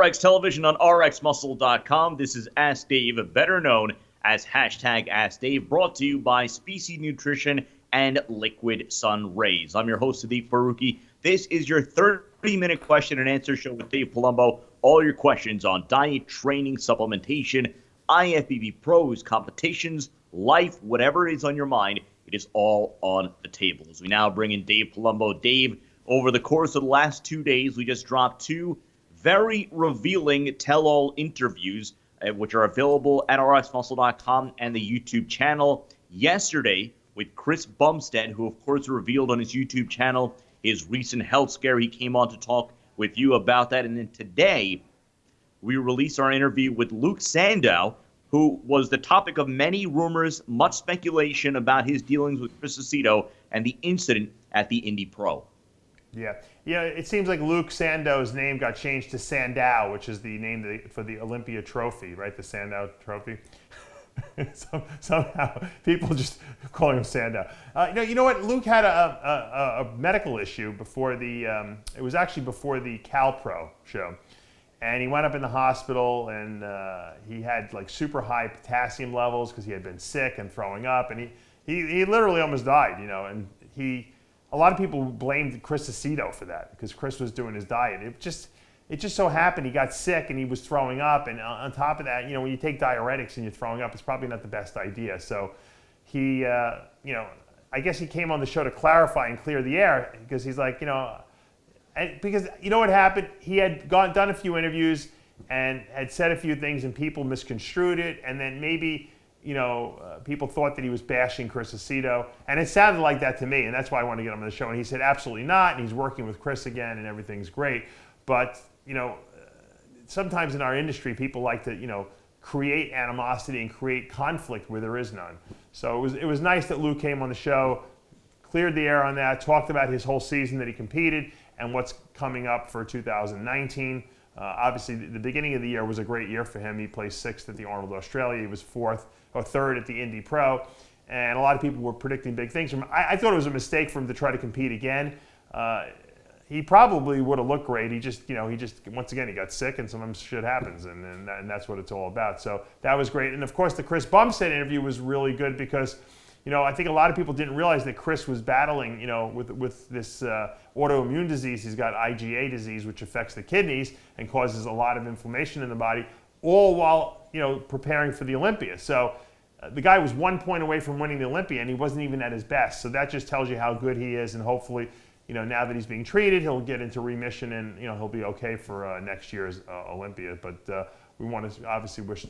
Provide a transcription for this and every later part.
RX Television on rxmuscle.com. This is Ask Dave, better known as hashtag Ask Dave, brought to you by Species Nutrition and Liquid Sun Rays. I'm your host, Sadiq Faruqi. This is your 30-minute question and answer show with Dave Palumbo. All your questions on diet, training, supplementation, IFBB pros, competitions, life, whatever is on your mind, it is all on the table. As we now bring in Dave Palumbo. Dave, over the course of the last 2 days, we just dropped two very revealing tell-all interviews, which are available at rxmuscle.com and the YouTube channel. Yesterday, with Chris Bumstead, who of course revealed on his YouTube channel his recent health scare. He came on to talk with you about that. And then today, we released our interview with Luke Sandow, who was the topic of many rumors, much speculation about his dealings with Chris Aceto and the incident at the Indy Pro. Yeah, it seems like Luke Sandow's name got changed to Sandow, which is the name for the Olympia trophy, right? The Sandow trophy. Somehow people just calling him Sandow. You know what? Luke had a medical issue before it was actually before the Cal Pro show. And he went up in the hospital, and he had like super high potassium levels because he had been sick and throwing up. And he literally almost died, and a lot of people blamed Chris Aceto for that because Chris was doing his diet. It just so happened he got sick and he was throwing up. And on top of that, when you take diuretics and you're throwing up, it's probably not the best idea. So he, I guess he came on the show to clarify and clear the air because he's like, because you know what happened? He had done a few interviews and had said a few things and people misconstrued it. And then maybe people thought that he was bashing Chris Aceto, and it sounded like that to me, and that's why I wanted to get him on the show. And he said absolutely not, and he's working with Chris again, and everything's great. But sometimes in our industry, people like to create animosity and create conflict where there is none. So it was nice that Luke came on the show, cleared the air on that, talked about his whole season that he competed and what's coming up for 2019. Obviously, the beginning of the year was a great year for him. He placed 6th at the Arnold Australia. He was 3rd at the Indy Pro. And a lot of people were predicting big things from him. I thought it was a mistake for him to try to compete again. He probably would have looked great. He just once again, he got sick, and sometimes shit happens, and that's what it's all about. So that was great. And of course, the Chris Bumstead interview was really good because I think a lot of people didn't realize that Chris was battling, with this autoimmune disease. He's got IgA disease, which affects the kidneys and causes a lot of inflammation in the body, all while, preparing for the Olympia. So the guy was 1 point away from winning the Olympia, and he wasn't even at his best. So that just tells you how good he is, and hopefully, now that he's being treated, he'll get into remission, and, he'll be okay for next year's Olympia. But we want to obviously wish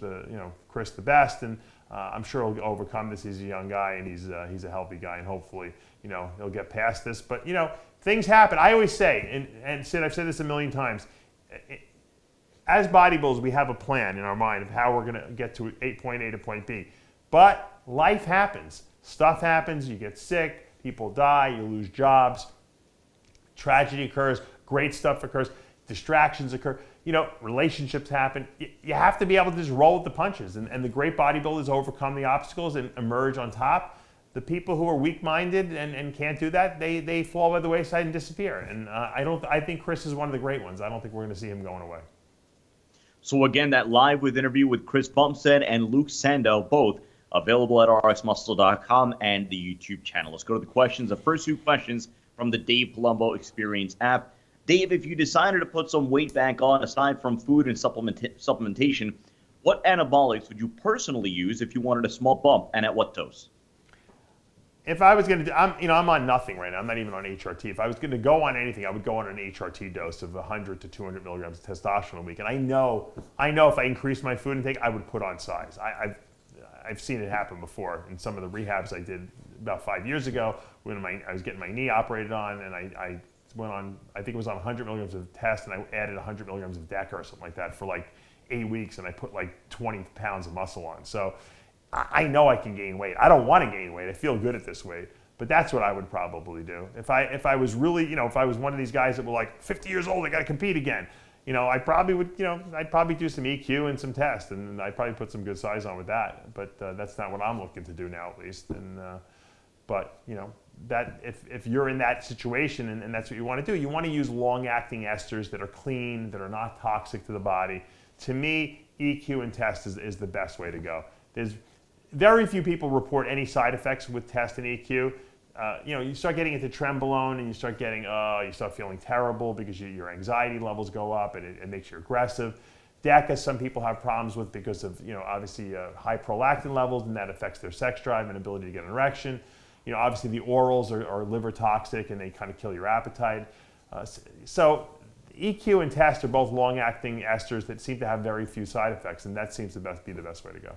Chris the best, and I'm sure he'll overcome this. He's a young guy, and he's a healthy guy, and hopefully, he'll get past this. But, things happen. I always say, and Sid, I've said this a million times, as bodybuilders, we have a plan in our mind of how we're going to get to point A to point B. But life happens. Stuff happens. You get sick. People die. You lose jobs. Tragedy occurs. Great stuff occurs. Distractions occur. Relationships happen. You have to be able to just roll with the punches. And the great bodybuilders overcome the obstacles and emerge on top. The people who are weak-minded and can't do that, they fall by the wayside and disappear. And I think Chris is one of the great ones. I don't think we're going to see him going away. So again, that live with interview with Chris Bumstead and Luke Sandow, both available at rxmuscle.com and the YouTube channel. Let's go to the questions. The first two questions from the Dave Palumbo Experience app. Dave, if you decided to put some weight back on, aside from food and supplementation, what anabolics would you personally use if you wanted a small bump, and at what dose? If I was going to do, I'm on nothing right now. I'm not even on HRT. If I was going to go on anything, I would go on an HRT dose of 100 to 200 milligrams of testosterone a week. And I know if I increased my food intake, I would put on size. I've seen it happen before in some of the rehabs I did about 5 years ago when I was getting my knee operated on, and I went on, I think it was on 100 milligrams of test, and I added 100 milligrams of DECA or something like that for like 8 weeks, and I put like 20 pounds of muscle on. So I know I can gain weight. I don't want to gain weight. I feel good at this weight, but that's what I would probably do. If I was really, if I was one of these guys that were like 50 years old, I got to compete again, I probably would, I'd probably do some EQ and some tests, and I'd probably put some good size on with that. But that's not what I'm looking to do now, at least. And But that if you're in that situation and that's what you want to do, you want to use long-acting esters that are clean, that are not toxic to the body. To me, EQ and test is the best way to go. There's very few people report any side effects with test and EQ. You start getting into trenbolone and you start feeling terrible because your anxiety levels go up and it makes you aggressive. DECA, some people have problems with because of obviously high prolactin levels, and that affects their sex drive and ability to get an erection. Obviously the orals are liver toxic and they kind of kill your appetite. So EQ and test are both long-acting esters that seem to have very few side effects, and that seems to be the best way to go.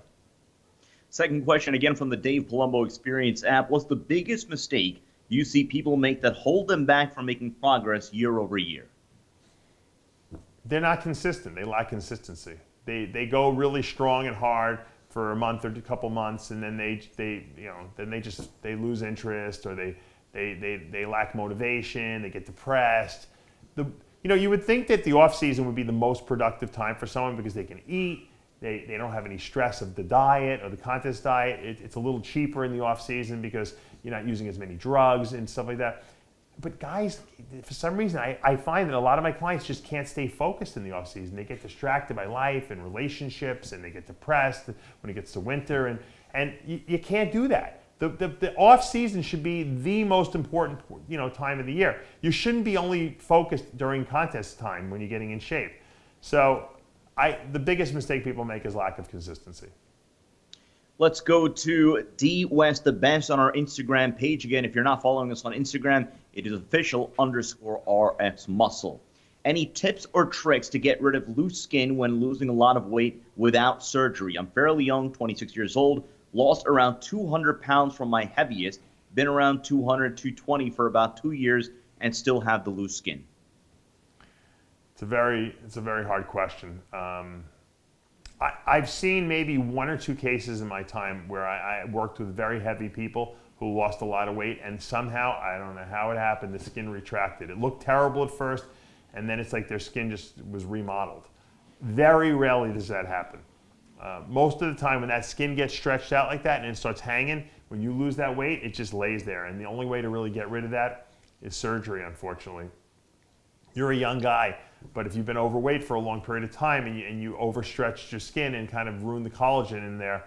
Second question, again from the Dave Palumbo Experience app. What's the biggest mistake you see people make that hold them back from making progress year over year? They're not consistent. They lack consistency. They go really strong and hard for a month or a couple months, and then they lose interest, or they lack motivation. They get depressed. You would think that the off season would be the most productive time for someone because they can eat. They don't have any stress of the diet or the contest diet. It's a little cheaper in the off season because you're not using as many drugs and stuff like that. But guys, for some reason, I find that a lot of my clients just can't stay focused in the off season. They get distracted by life and relationships, and they get depressed when it gets to winter, and you can't do that. The off season should be the most important time of the year. You shouldn't be only focused during contest time when you're getting in shape. So the biggest mistake people make is lack of consistency. Let's go to D West the Best on our Instagram page. Again, if you're not following us on Instagram, it is official_RX Muscle. Any tips or tricks to get rid of loose skin when losing a lot of weight without surgery? I'm fairly young, 26 years old, lost around 200 pounds from my heaviest, been around 200, 220 for about 2 years, and still have the loose skin. It's a very hard question. I've seen maybe 1 or 2 cases in my time where I worked with very heavy people who lost a lot of weight, and somehow, I don't know how it happened, the skin retracted. It looked terrible at first, and then it's like their skin just was remodeled. Very rarely does that happen. Most of the time when that skin gets stretched out like that and it starts hanging, when you lose that weight, it just lays there. And the only way to really get rid of that is surgery, unfortunately. You're a young guy, but if you've been overweight for a long period of time and you overstretched your skin and kind of ruined the collagen in there,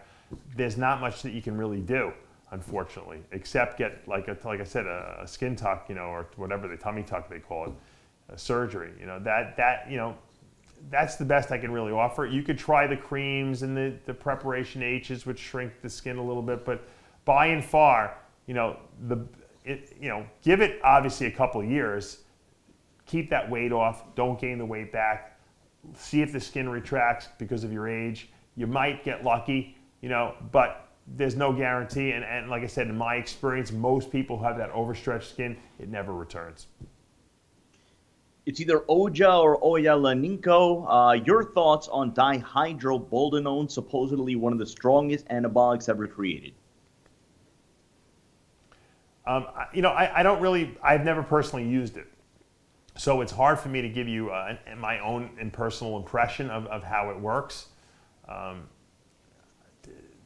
there's not much that you can really do, unfortunately, except get, like I said, a skin tuck, or whatever, the tummy tuck they call it, surgery. That's the best I can really offer. You could try the creams and the preparation H's, which shrink the skin a little bit, but by and far, give it obviously a couple of years. Keep that weight off. Don't gain the weight back. See if the skin retracts because of your age. You might get lucky, but there's no guarantee. And like I said, in my experience, most people who have that overstretched skin, it never returns. It's either Oja or Oyalaninko. Your thoughts on dihydroboldenone, supposedly one of the strongest anabolics ever created? I've never personally used it. So it's hard for me to give you my own personal impression of how it works.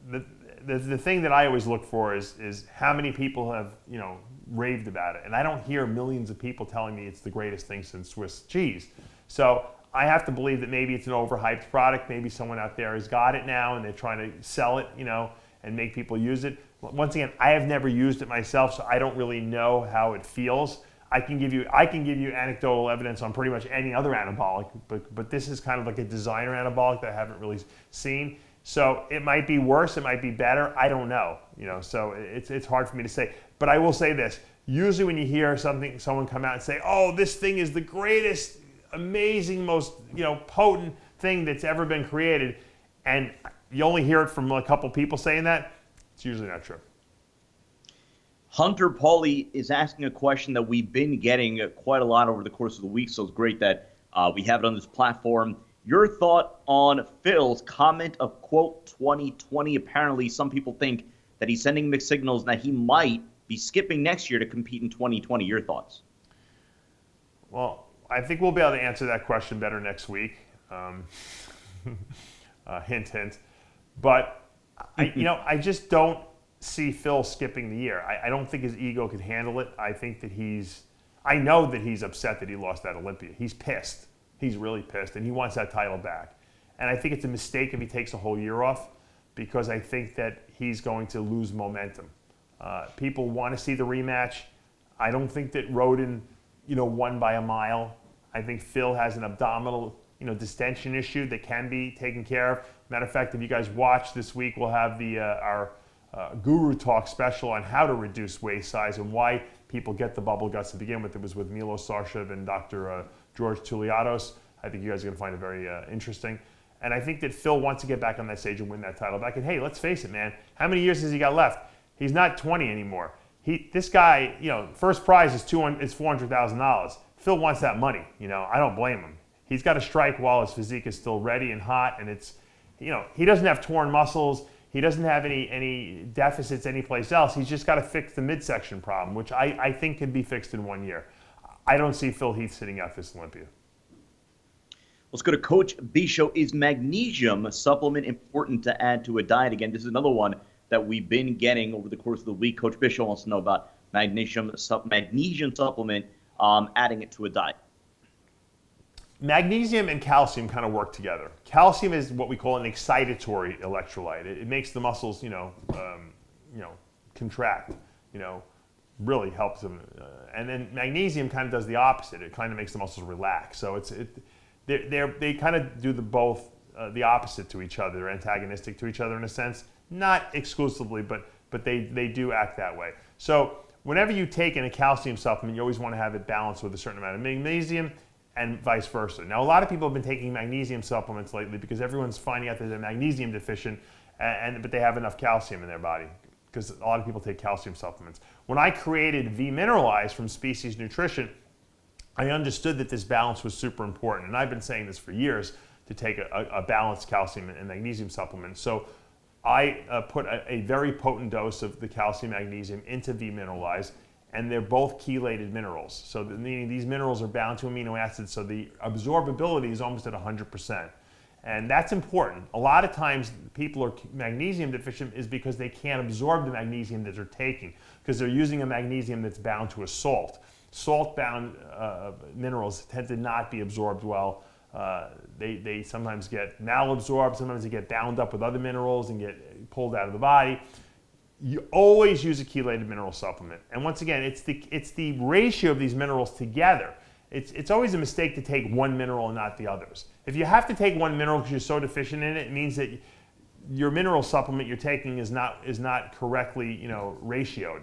The thing that I always look for is how many people have raved about it, and I don't hear millions of people telling me it's the greatest thing since Swiss cheese. So I have to believe that maybe it's an overhyped product. Maybe someone out there has got it now and they're trying to sell it, and make people use it. Once again, I have never used it myself, so I don't really know how it feels. I can give you anecdotal evidence on pretty much any other anabolic, but this is kind of like a designer anabolic that I haven't really seen. So it might be worse, it might be better. I don't know. So it's hard for me to say. But I will say this: usually when you hear someone come out and say, "Oh, this thing is the greatest, amazing, most potent thing that's ever been created," and you only hear it from a couple people saying that, it's usually not true. Hunter Pauly is asking a question that we've been getting quite a lot over the course of the week, so it's great that we have it on this platform. Your thought on Phil's comment of, quote, 2020. Apparently, some people think that he's sending mixed signals that he might be skipping next year to compete in 2020. Your thoughts? Well, I think we'll be able to answer that question better next week. Hint, hint. But, I just don't see Phil skipping the year. I don't think his ego could handle it. I know that he's upset that he lost that Olympia. He's pissed. He's really pissed, and he wants that title back. And I think it's a mistake if he takes a whole year off, because I think that he's going to lose momentum. People want to see the rematch. I don't think that Rhoden, won by a mile. I think Phil has an abdominal, distension issue that can be taken care of. Matter of fact, if you guys watch this week, we'll have our Guru Talk special on how to reduce waist size and why people get the bubble guts to begin with. It was with Milo Sarshev and Dr. George Touliatos. I think you guys are going to find it very interesting. And I think that Phil wants to get back on that stage and win that title back. And hey, let's face it, man. How many years has he got left? He's not 20 anymore. This guy, first prize is $400,000. Phil wants that money. I don't blame him. He's got to strike while his physique is still ready and hot, and it's, he doesn't have torn muscles. He doesn't have any deficits anyplace else. He's just got to fix the midsection problem, which I think can be fixed in 1 year. I don't see Phil Heath sitting out this Olympia. Let's go to Coach B Show. Is magnesium a supplement important to add to a diet? Again, this is another one that we've been getting over the course of the week. Coach Bishop wants to know about magnesium supplement, adding it to a diet. Magnesium and calcium kind of work together. Calcium is what we call an excitatory electrolyte. It makes the muscles, contract. Really helps them. And then magnesium kind of does the opposite. It kind of makes the muscles relax. So they kind of do both the opposite to each other. They're antagonistic to each other in a sense. Not exclusively, but they do act that way. So whenever you take in a calcium supplement, you always want to have it balanced with a certain amount of magnesium and vice versa. Now, a lot of people have been taking magnesium supplements lately because everyone's finding out that they're magnesium deficient, but they have enough calcium in their body, because a lot of people take calcium supplements. When I created V-Mineralize from Species Nutrition, I understood that this balance was super important. And I've been saying this for years, to take a balanced calcium and magnesium supplement. So I put a very potent dose of the calcium magnesium into V-Mineralize, and they're both chelated minerals. So meaning these minerals are bound to amino acids, so the absorbability is almost at 100%. And that's important. A lot of times people are magnesium deficient is because they can't absorb the magnesium that they're taking, because they're using a magnesium that's bound to a salt. Salt-bound minerals tend to not be absorbed well. They sometimes get malabsorbed, sometimes they get bound up with other minerals and get pulled out of the body. You always use a chelated mineral supplement. And once again, it's the ratio of these minerals together. It's always a mistake to take one mineral and not the others. If you have to take one mineral because you're so deficient in it, it means that your mineral supplement you're taking is not correctly ratioed.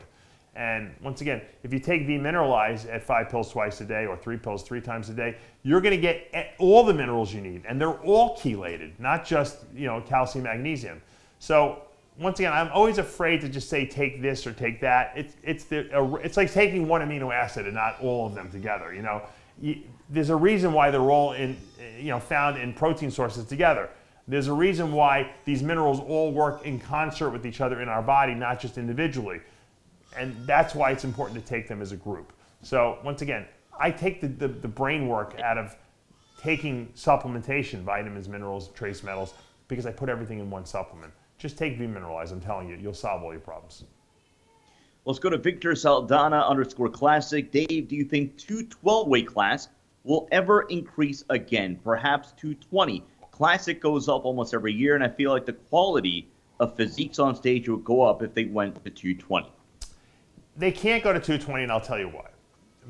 And once again, if you take V-Mineralize at 5 pills twice a day or 3 pills 3 times a day, you're going to get all the minerals you need, and they're all chelated, not just calcium, magnesium. So once again, I'm always afraid to just say take this or take that. It's like taking one amino acid and not all of them together. There's a reason why they're all found in protein sources together. There's a reason why these minerals all work in concert with each other in our body, not just individually. And that's why it's important to take them as a group. So once again, I take the brain work out of taking supplementation, vitamins, minerals, trace metals, because I put everything in one supplement. Just take V-Mineralize. I'm telling you, you'll solve all your problems. Let's go to Victor Saldana _classic. Dave, do you think 212 weight class will ever increase again? Perhaps 220. Classic goes up almost every year, and I feel like the quality of physiques on stage would go up if they went to 220. They can't go to 220, and I'll tell you why.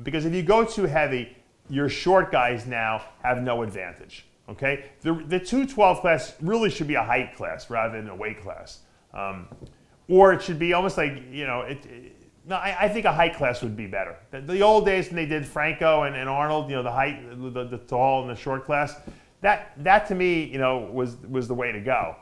Because if you go too heavy, your short guys now have no advantage. Okay, the 212 class really should be a height class rather than a weight class, or it should be almost like I think a height class would be better. The old days when they did Franco and Arnold, the height, the tall and the short class, that to me was the way to go,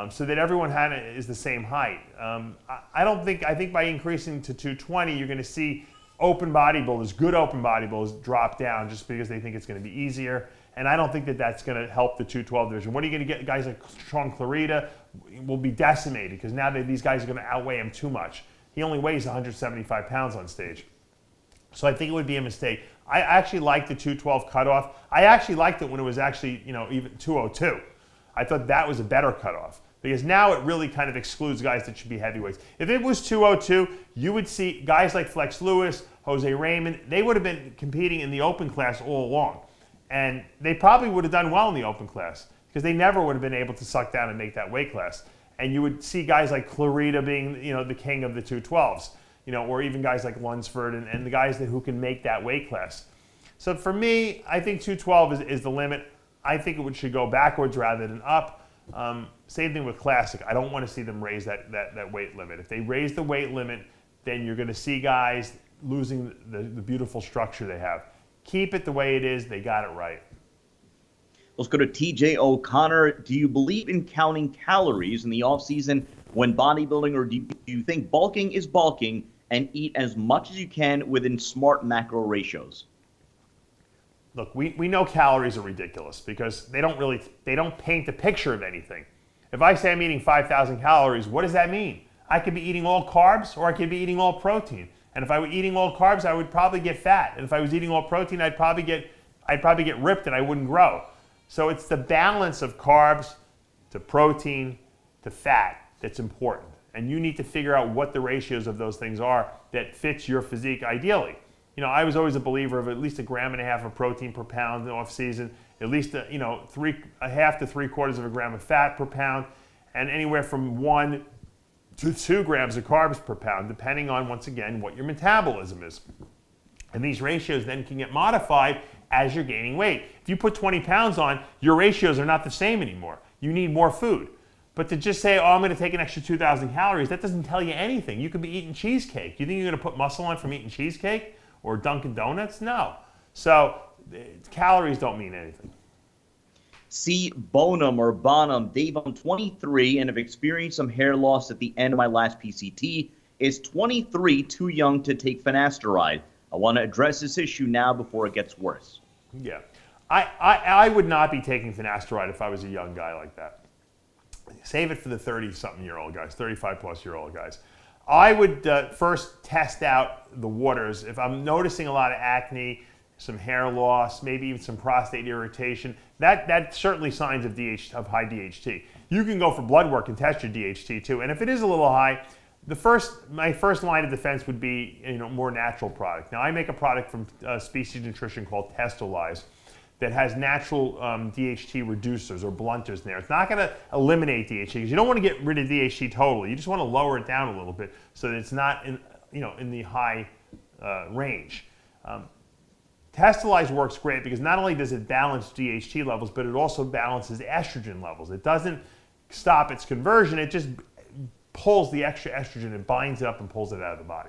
so that everyone is the same height. I think by increasing to 220, you're going to see open bodybuilders, good open bodybuilders, drop down just because they think it's going to be easier. And I don't think that that's going to help the 212 division. What are you going to get? Guys like Sean Clarita will be decimated because now these guys are going to outweigh him too much. He only weighs 175 pounds on stage. So I think it would be a mistake. I actually like the 212 cutoff. I actually liked it when it was actually even 202. I thought that was a better cutoff because now it really kind of excludes guys that should be heavyweights. If it was 202, you would see guys like Flex Lewis, Jose Raymond, they would have been competing in the open class all along. And they probably would have done well in the open class because they never would have been able to suck down and make that weight class. And you would see guys like Clarita being, the king of the 212s, or even guys like Lunsford and the guys who can make that weight class. So for me, I think 212 is the limit. I think it should go backwards rather than up. Same thing with Classic. I don't want to see them raise that weight limit. If they raise the weight limit, then you're going to see guys losing the beautiful structure they have. Keep it the way it is. They got it right. Let's go to TJ O'Connor. Do you believe in counting calories in the off-season when bodybuilding, or do you think bulking is bulking and eat as much as you can within smart macro ratios? Look, we know calories are ridiculous because they don't paint the picture of anything. If I say I'm eating 5,000 calories, what does that mean? I could be eating all carbs or I could be eating all protein. And if I were eating all carbs, I would probably get fat. And if I was eating all protein, I'd probably get ripped and I wouldn't grow. So it's the balance of carbs to protein to fat that's important. And you need to figure out what the ratios of those things are that fits your physique ideally. I was always a believer of at least 1.5 grams of protein per pound in the off season, at least a half to 3/4 gram of fat per pound, and anywhere from 1 to 2 grams of carbs per pound, depending on, once again, what your metabolism is. And these ratios then can get modified as you're gaining weight. If you put 20 pounds on, your ratios are not the same anymore. You need more food. But to just say, I'm going to take an extra 2,000 calories, that doesn't tell you anything. You could be eating cheesecake. Do you think you're going to put muscle on from eating cheesecake? Or Dunkin' Donuts? No. So calories don't mean anything. C. Bonham or Bonham. Dave, I'm 23 and have experienced some hair loss at the end of my last PCT. Is 23 too young to take finasteride? I want to address this issue now before it gets worse. Yeah. I would not be taking finasteride if I was a young guy like that. Save it for the 30-something-year-old guys, 35-plus-year-old guys. I would first test out the waters. If I'm noticing a lot of acne, some hair loss, maybe even some prostate irritation, that's certainly signs of high DHT. You can go for blood work and test your DHT too. And if it is a little high, my first line of defense would be more natural product. Now I make a product from Species Nutrition called Testolize that has natural DHT reducers or blunters in there. It's not going to eliminate DHT because you don't want to get rid of DHT totally. You just want to lower it down a little bit so that it's not in the high range. Testolize works great because not only does it balance DHT levels, but it also balances estrogen levels. It doesn't stop its conversion. It just pulls the extra estrogen and binds it up and pulls it out of the body.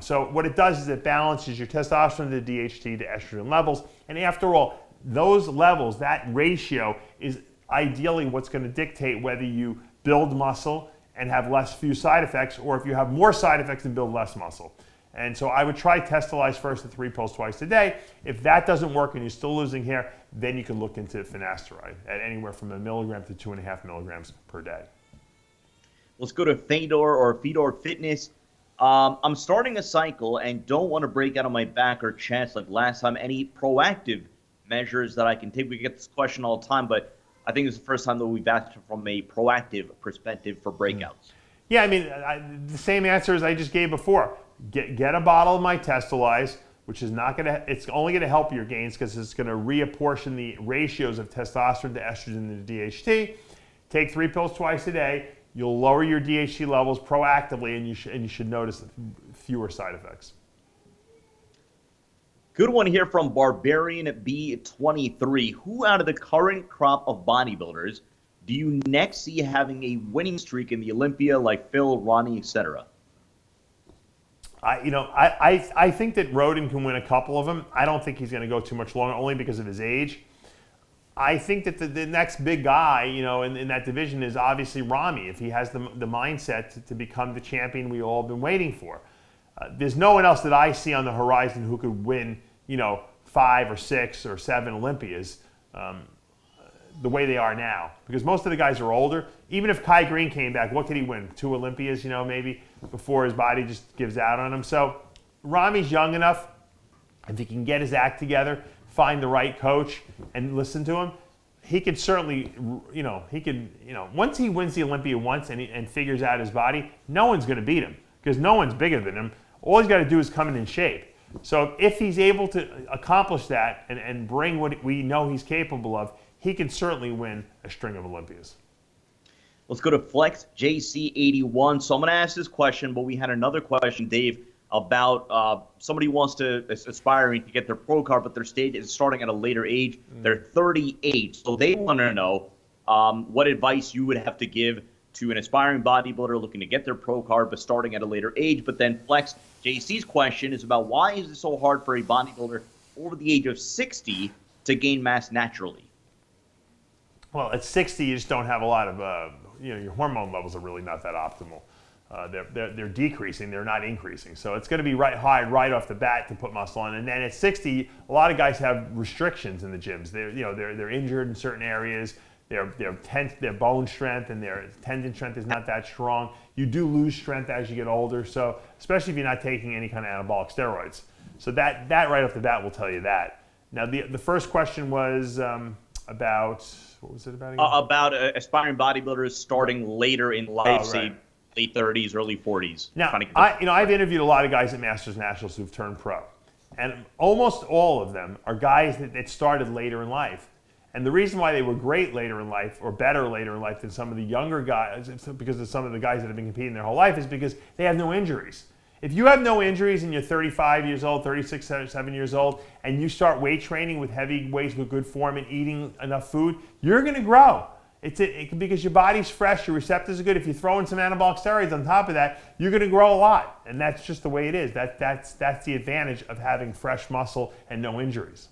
So what it does is it balances your testosterone to DHT to estrogen levels. And after all, those levels, that ratio is ideally what's going to dictate whether you build muscle and have few side effects, or if you have more side effects and build less muscle. And so I would try Testolize first at 3 pills twice a day. If that doesn't work and you're still losing hair, then you can look into finasteride at anywhere from 1 milligram to 2.5 milligrams per day. Let's go to Fedor Fitness. I'm starting a cycle and don't want to break out of my back or chest like last time. Any proactive measures that I can take? We get this question all the time, but I think it's the first time that we've asked from a proactive perspective for breakouts. Yeah, I mean, the same answer as I just gave before. Get a bottle of my Testolize, which is it's only going to help your gains because it's going to reapportion the ratios of testosterone to estrogen to DHT. Take 3 pills twice a day. You'll lower your DHT levels proactively, and you should notice fewer side effects. Good one here from Barbarian B23. Who out of the current crop of bodybuilders do you next see having a winning streak in the Olympia, like Phil, Ronnie, etc.? I think that Rhoden can win a couple of them. I don't think he's going to go too much longer, only because of his age. I think that the next big guy, in that division is obviously Rami, if he has the mindset to become the champion we all been waiting for. There's no one else that I see on the horizon who could win, 5 or 6 or 7 Olympias the way they are now. Because most of the guys are older. Even if Kai Green came back, what could he win? 2 Olympias, maybe, before his body just gives out on him. So Rami's young enough. If he can get his act together, find the right coach, and listen to him, he could certainly, once he wins the Olympia once and figures out his body, no one's going to beat him because no one's bigger than him. All he's got to do is come in shape. So if he's able to accomplish that and bring what we know he's capable of, he can certainly win a string of Olympias. Let's go to Flex JC81. So I'm going to ask this question, but we had another question, Dave, about somebody wants to aspiring to get their pro card, but their stage is starting at a later age. They're 38, so they want to know what advice you would have to give to an aspiring bodybuilder looking to get their pro card, but starting at a later age. But then Flex JC's question is about why is it so hard for a bodybuilder over the age of 60 to gain mass naturally? Well, at 60, you just don't have a lot of, your hormone levels are really not that optimal. They're decreasing, they're not increasing. So it's going to be hard right off the bat to put muscle on. And then at 60, a lot of guys have restrictions in the gyms. They're injured in certain areas. Their bone strength and their tendon strength is not that strong. You do lose strength as you get older. So especially if you're not taking any kind of anabolic steroids. So that right off the bat will tell you that. Now the first question was about, what was it about again? About aspiring bodybuilders starting later in life, say late 30s, early 40s. Now, I've interviewed a lot of guys at Masters Nationals who've turned pro, and almost all of them are guys that started later in life. And the reason why they were great later in life, or better later in life than some of the younger guys, because of some of the guys that have been competing their whole life, is because they have no injuries. If you have no injuries and you're 35 years old, 36, 37 years old, and you start weight training with heavy weights with good form and eating enough food, you're going to grow. Because your body's fresh, your receptors are good. If you throw in some anabolic steroids on top of that, you're going to grow a lot. And that's just the way it is. That's the advantage of having fresh muscle and no injuries.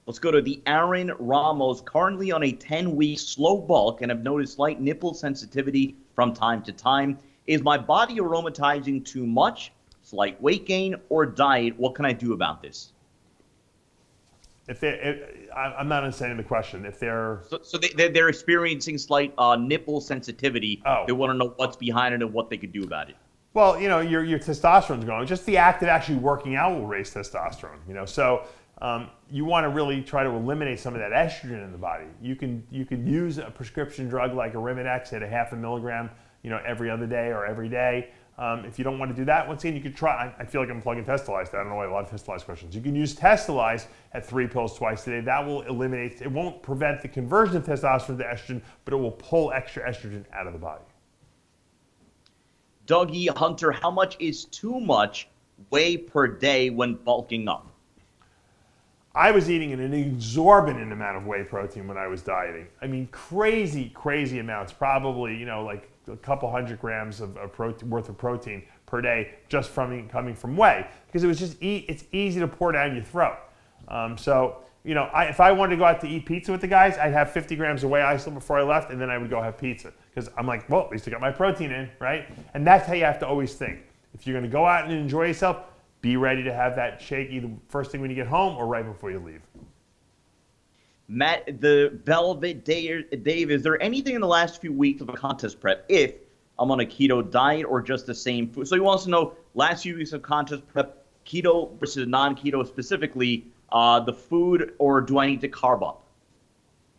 Let's go to the Aaron Ramos, currently on a 10-week slow bulk and have noticed slight nipple sensitivity from time to time. Is my body aromatizing too much, slight weight gain, or diet? What can I do about this? I'm not understanding the question. If they're they're experiencing slight nipple sensitivity. They want to know what's behind it and what they could do about it. Well, your testosterone's going. Just the act of actually working out will raise testosterone. So you want to really try to eliminate some of that estrogen in the body. You can use a prescription drug like Arimidex at 0.5 milligram, every other day or every day. If you don't want to do that, once again, you could try. I feel like I'm plugging Testalize. I don't know why a lot of Testalize questions. You can use Testalize at 3 pills twice a day. That will eliminate. It won't prevent the conversion of testosterone to estrogen, but it will pull extra estrogen out of the body. Dougie Hunter, how much is too much whey per day when bulking up? I was eating an exorbitant amount of whey protein when I was dieting. I mean, crazy amounts. Probably, like a couple hundred grams of worth of protein per day just coming from whey, because it was just it's easy to pour down your throat. If I wanted to go out to eat pizza with the guys, I'd have 50 grams of whey isolate before I left, and then I would go have pizza, because I'm like, well, at least I got my protein in, right? And that's how you have to always think. If you're going to go out and enjoy yourself, be ready to have that shake either first thing when you get home or right before you leave. Matt, the Velvet Dave, is there anything in the last few weeks of a contest prep if I'm on a keto diet or just the same food? So he wants to know, last few weeks of contest prep, keto versus non-keto, specifically the food, or do I need to carb up?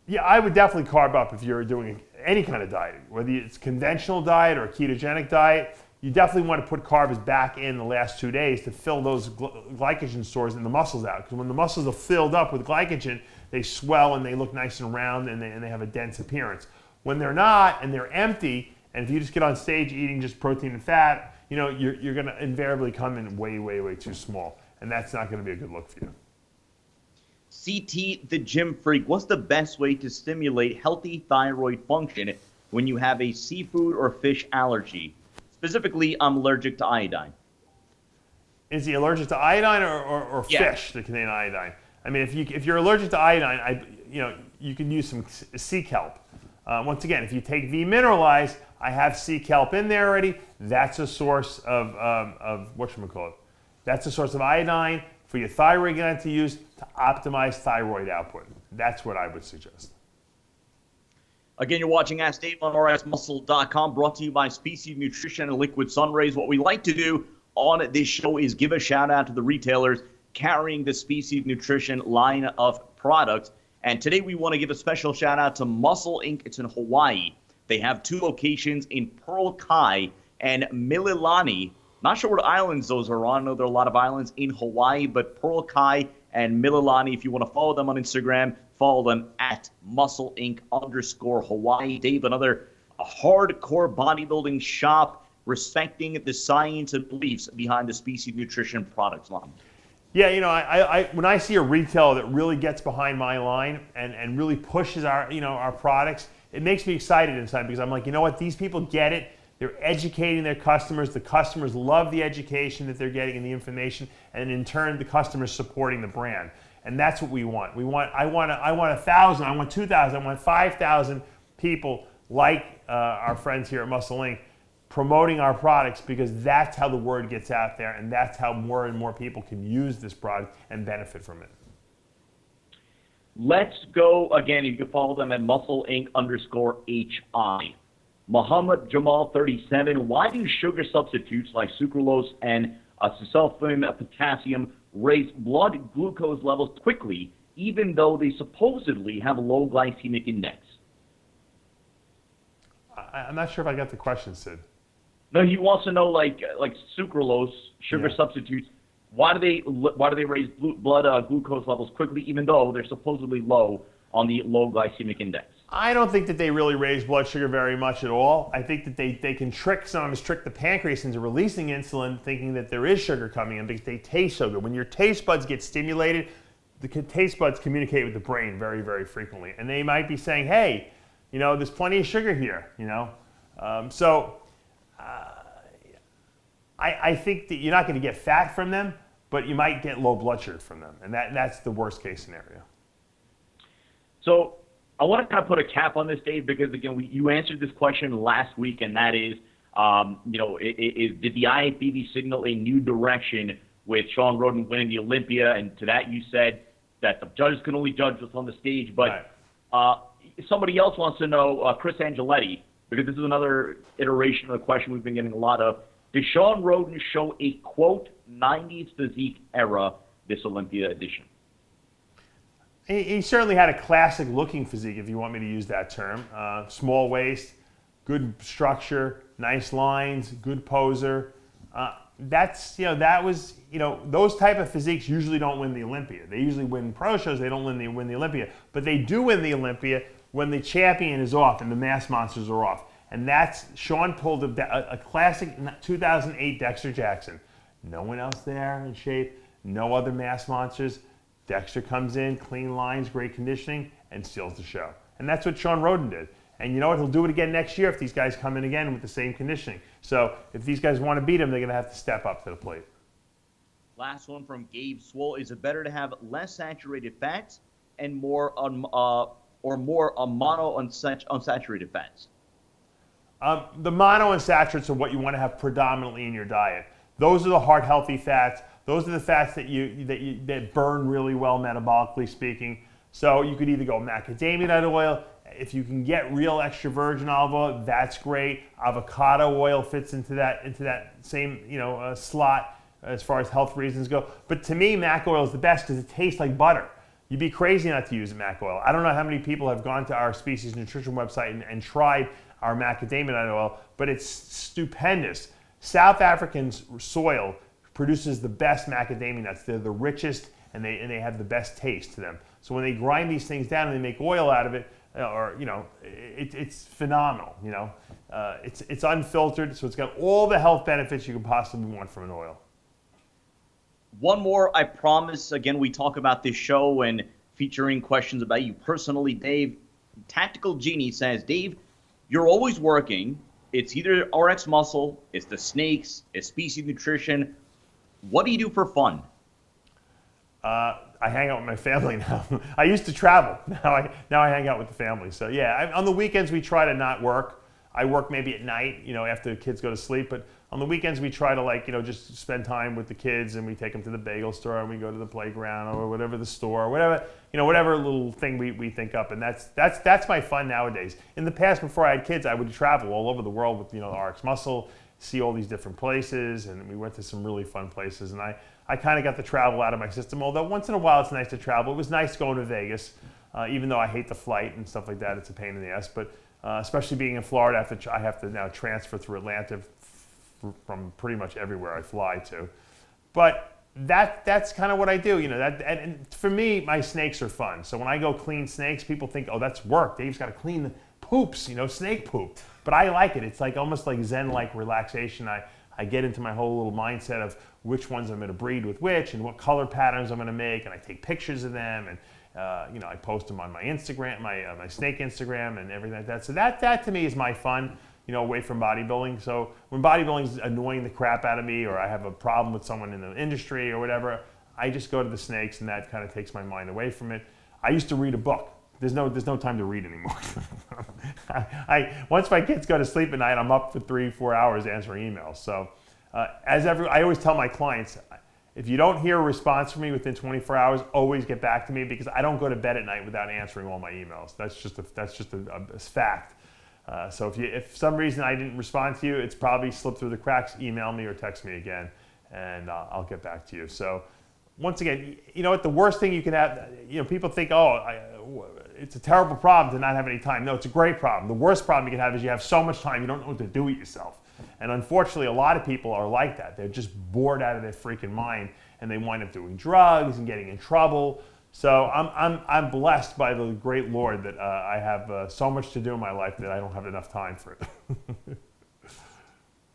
Yeah, I would definitely carb up if you're doing any kind of dieting, whether it's conventional diet or a ketogenic diet. You definitely want to put carbs back in the last 2 days to fill those glycogen stores in the muscles out. Because when the muscles are filled up with glycogen, they swell and they look nice and round, and they have a dense appearance. When they're not and they're empty, and if you just get on stage eating just protein and fat, you're going to invariably come in way too small. And that's not going to be a good look for you. CT, the gym freak, what's the best way to stimulate healthy thyroid function when you have a seafood or fish allergy? Specifically, I'm allergic to iodine. Is he allergic to iodine or fish that contain iodine? I mean, if you're allergic to iodine, you can use some sea kelp. Once again, if you take V-Mineralize, I have sea kelp in there already. That's a source of whatchamacallit. That's a source of iodine for your thyroid gland to use to optimize thyroid output. That's what I would suggest. Again, you're watching Ask Dave on rsmuscle.com, brought to you by Species Nutrition and Liquid Sunrays. What we like to do on this show is give a shout out to the retailers carrying the Species Nutrition line of products. And today we want to give a special shout out to Muscle Inc. It's in Hawaii. They have 2 locations in Pearl Kai and Mililani. Not sure what islands those are on. I know there are a lot of islands in Hawaii, but Pearl Kai and Mililani, if you want to follow them on Instagram, follow them at Muscle Inc. _Hawaii. Dave, another hardcore bodybuilding shop respecting the science and beliefs behind the Species Nutrition products line. Yeah, you know, when I see a retailer that really gets behind my line and really pushes our products, it makes me excited inside because I'm like, you know what, these people get it. They're educating their customers. The customers love the education that they're getting and the information, and in turn, the customers supporting the brand. And that's what we want. I want 1,000. I want 2,000. I want 5,000 people like our friends here at Muscle Inc. promoting our products, because that's how the word gets out there, and that's how more and more people can use this product and benefit from it. Let's go again. You can follow them at Muscle Inc. _HI. Muhammad Jamal 37. Why do sugar substitutes like sucralose and sulfame potassium raise blood glucose levels quickly, even though they supposedly have a low glycemic index? I'm not sure if I got the question, Sid. No, he wants to know like sucralose, sugar substitutes. Why do they raise blood glucose levels quickly, even though they're supposedly low on the low glycemic index? I don't think that they really raise blood sugar very much at all. I think that they can sometimes trick the pancreas into releasing insulin, thinking that there is sugar coming in because they taste so good. When your taste buds get stimulated, the taste buds communicate with the brain very, very frequently, and they might be saying, "Hey, you know, there's plenty of sugar here." You know, I think that you're not going to get fat from them, but you might get low blood sugar from them, and that's the worst case scenario. So I want to kind of put a cap on this, Dave, because again, you answered this question last week, and that is, did the IFBB signal a new direction with Shawn Rhoden winning the Olympia? And to that, you said that the judges can only judge what's on the stage. But somebody else wants to know, Chris Angeletti, because this is another iteration of the question we've been getting a lot of. Did Shawn Rhoden show a, quote, 90s physique era this Olympia edition? He certainly had a classic-looking physique, if you want me to use that term. Small waist, good structure, nice lines, good poser. Those type of physiques usually don't win the Olympia. They usually win pro shows. They don't win the Olympia, but they do win the Olympia when the champion is off and the mass monsters are off. And Shawn pulled a classic 2008 Dexter Jackson. No one else there in shape. No other mass monsters. Dexter comes in, clean lines, great conditioning, and steals the show. And that's what Shawn Rhoden did. And you know what? He'll do it again next year if these guys come in again with the same conditioning. So if these guys want to beat him, they're going to have to step up to the plate. Last one from Gabe Swole. Is it better to have less saturated fats and more monounsaturated fats? The monounsaturates are what you want to have predominantly in your diet. Those are the heart healthy fats. Those are the fats that burn really well metabolically speaking. So you could either go macadamia nut oil. If you can get real extra virgin olive oil, that's great. Avocado oil fits into that same slot as far as health reasons go. But to me, mac oil is the best because it tastes like butter. You'd be crazy not to use mac oil. I don't know how many people have gone to our Species Nutrition website and tried our macadamia nut oil, but it's stupendous. South African soil produces the best macadamia nuts. They're the richest, and they have the best taste to them. So when they grind these things down and they make oil out of it, it's phenomenal. It's unfiltered, so it's got all the health benefits you can possibly want from an oil. One more, I promise. Again, we talk about this show and featuring questions about you personally, Dave. Tactical Genie says, Dave, you're always working. It's either RX Muscle, it's the Snakes, it's Species Nutrition. What do you do for fun? I hang out with my family now. I used to travel. Now I hang out with the family. So yeah, on the weekends we try to not work. I work maybe at night, after the kids go to sleep. But on the weekends we try to just spend time with the kids, and we take them to the bagel store, and we go to the playground or whatever the store, whatever little thing we think up. And that's my fun nowadays. In the past, before I had kids, I would travel all over the world with RX Muscle, see all these different places, and we went to some really fun places. And I kind of got the travel out of my system, although once in a while it's nice to travel. It was nice going to Vegas. even though I hate the flight and stuff like that. It's a pain in the ass. But especially being in Florida, I have to now transfer through Atlanta from pretty much everywhere I fly to. But that's kind of what I do, and for me, my snakes are fun. So when I go clean snakes, people think, oh, that's work. Dave's got to clean the poops, snake poop. But I like it. It's like almost like Zen-like relaxation. I get into my whole little mindset of which ones I'm going to breed with which and what color patterns I'm going to make, and I take pictures of them, and I post them on my Instagram, my snake Instagram, and everything like that. So that to me is my fun. Away from bodybuilding. So when bodybuilding is annoying the crap out of me, or I have a problem with someone in the industry or whatever, I just go to the snakes, and that kind of takes my mind away from it. I used to read a book. There's no time to read anymore. Once my kids go to sleep at night, I'm up for 3-4 hours answering emails. So I always tell my clients, if you don't hear a response from me within 24 hours, always get back to me, because I don't go to bed at night without answering all my emails. That's just a fact. So if for some reason I didn't respond to you, it's probably slipped through the cracks. Email me or text me again, and I'll get back to you. So once again, what the worst thing you can have, people think, it's a terrible problem to not have any time. No, it's a great problem. The worst problem you can have is you have so much time you don't know what to do with yourself. And unfortunately, a lot of people are like that. They're just bored out of their freaking mind, and they wind up doing drugs and getting in trouble. So I'm blessed by the great Lord that I have so much to do in my life that I don't have enough time for it.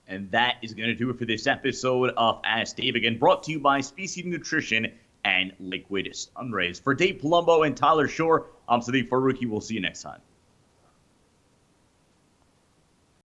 And that is going to do it for this episode of Ask Dave. Again, brought to you by Species Nutrition and Liquid Sun Rays. For Dave Palumbo and Tyler Shore, I'm Sadiq Faruqi. We'll see you next time.